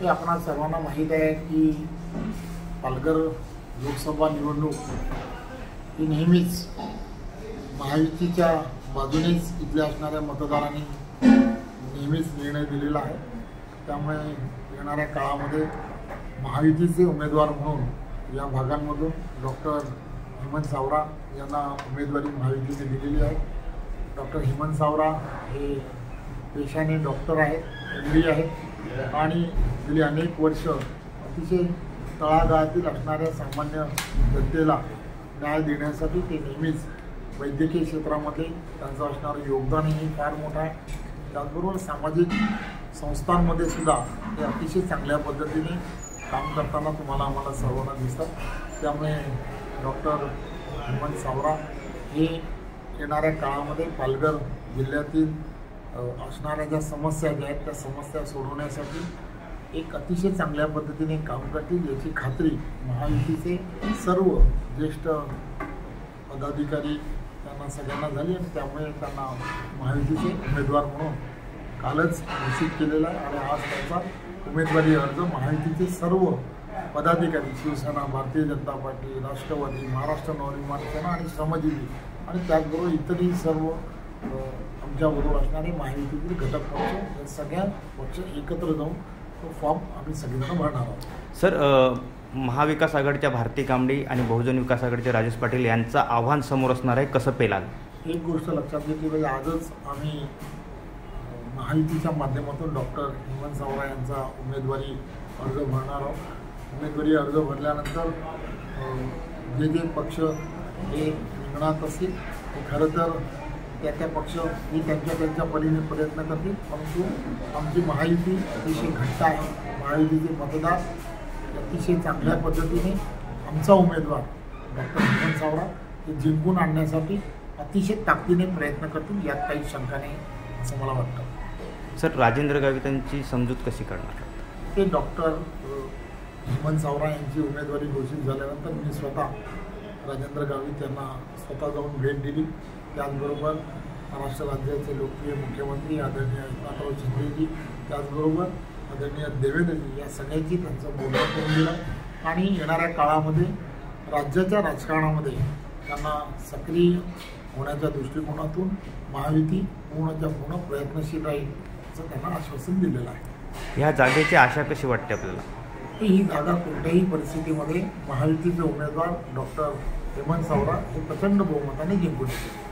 हे आपणा सर्वांना माहीत आहे की पालघर लोकसभा निवडणूक ही नेहमीच महायुतीच्या बाजूनेच इथल्या असणाऱ्या मतदारांनी नेहमीच निर्णय दिलेला आहे। त्यामुळे येणाऱ्या काळामध्ये महायुतीचे उमेदवार म्हणून या भागांमधून डॉक्टर हेमंत सावरा यांना उमेदवारी महायुतीने दिलेली आहे। डॉक्टर हेमंत सावरा हे पेशाने डॉक्टर आहेत, MD आहेत आणि गेली अनेक वर्ष अतिशय तळागाळातील असणाऱ्या सामान्य जनतेला न्याय देण्यासाठी ते नेहमीच वैद्यकीय क्षेत्रामध्ये त्यांचं असणारं योगदानही फार मोठं आहे। त्याचबरोबर सामाजिक संस्थांमध्ये सुद्धा ते अतिशय चांगल्या पद्धतीने काम करताना तुम्हाला आम्हाला सर्वांना दिसतात। त्यामुळे डॉक्टर हेमंत सावरा हे येणाऱ्या काळामध्ये पालघर जिल्ह्यातील असणाऱ्या ज्या समस्या ज्या आहेत त्या समस्या सोडवण्यासाठी एक अतिशय चांगल्या पद्धतीने काम करतील याची खात्री महायुतीचे सर्व ज्येष्ठ पदाधिकारी त्यांना सगळ्यांना झाली आणि त्यामुळे त्यांना महायुतीचे उमेदवार म्हणून कालच घोषित केलेला आहे आणि आज त्यांचा उमेदवारी अर्ज महायुतीचे सर्व पदाधिकारी शिवसेना, भारतीय जनता पार्टी, राष्ट्रवादी, महाराष्ट्र नवनिर्माण सेना आणि श्रमजीवी आणि त्याचबरोबर इतरही सर्व आमच्याबरोबर असणारे महायुतीतील घटक पक्ष या सगळ्या पक्ष एकत्र जाऊन तो फॉर्म आम्ही सगळेजण भरणार आहोत। सर, महाविकास आघाडीच्या भारती कांबडी आणि बहुजन विकास आघाडीचे राजेश पाटील यांचं आव्हान समोर असणार आहे, कसं पेलाल? एक गोष्ट लक्षात घेतली पाहिजे, आजच आम्ही महायुतीच्या माध्यमातून डॉक्टर हेमंत सावरा यांचा उमेदवारी अर्ज भरणार आहोत। उमेदवारी अर्ज भरल्यानंतर जे जे पक्ष हे रिंगणात असतील ते खरं तर त्या पक्ष ही त्यांच्या परीने प्रयत्न करतील, परंतु आमची महायुती अतिशय घट्ट आहे। महायुतीचे मतदार अतिशय चांगल्या पद्धतीने आमचा उमेदवार डॉक्टर हेमंत सावरा हे जिंकून आणण्यासाठी अतिशय ताकदीने प्रयत्न करतील, यात काही शंका नाही असं मला वाटतं। सर, राजेंद्र गावित यांची समजूत कशी करणार? ते डॉक्टर हेमंत सावरा यांची उमेदवारी घोषित झाल्यानंतर मी स्वतः राजेंद्र गावित यांना स्वतः जाऊन भेट दिली। त्याचबरोबर महाराष्ट्र राज्याचे लोकप्रिय मुख्यमंत्री आदरणीय एकनाथराव शिंदेजी, त्याचबरोबर आदरणीय देवेंद्रजी या सगळ्यांची त्यांचं बोलणं करून दिलं आणि येणाऱ्या काळामध्ये राज्याच्या राजकारणामध्ये त्यांना सक्रिय होण्याच्या दृष्टिकोनातून महायुती पूर्णच्या पूर्ण प्रयत्नशील राहील असं त्यांना आश्वासन दिलेलं आहे। ह्या जागेची आशा कशी वाटते आपल्याला? ही जागा कोणत्याही परिस्थितीमध्ये महायुतीचे उमेदवार डॉक्टर हेमंत सावरा हे प्रचंड बहुमताने जिंकून येतील।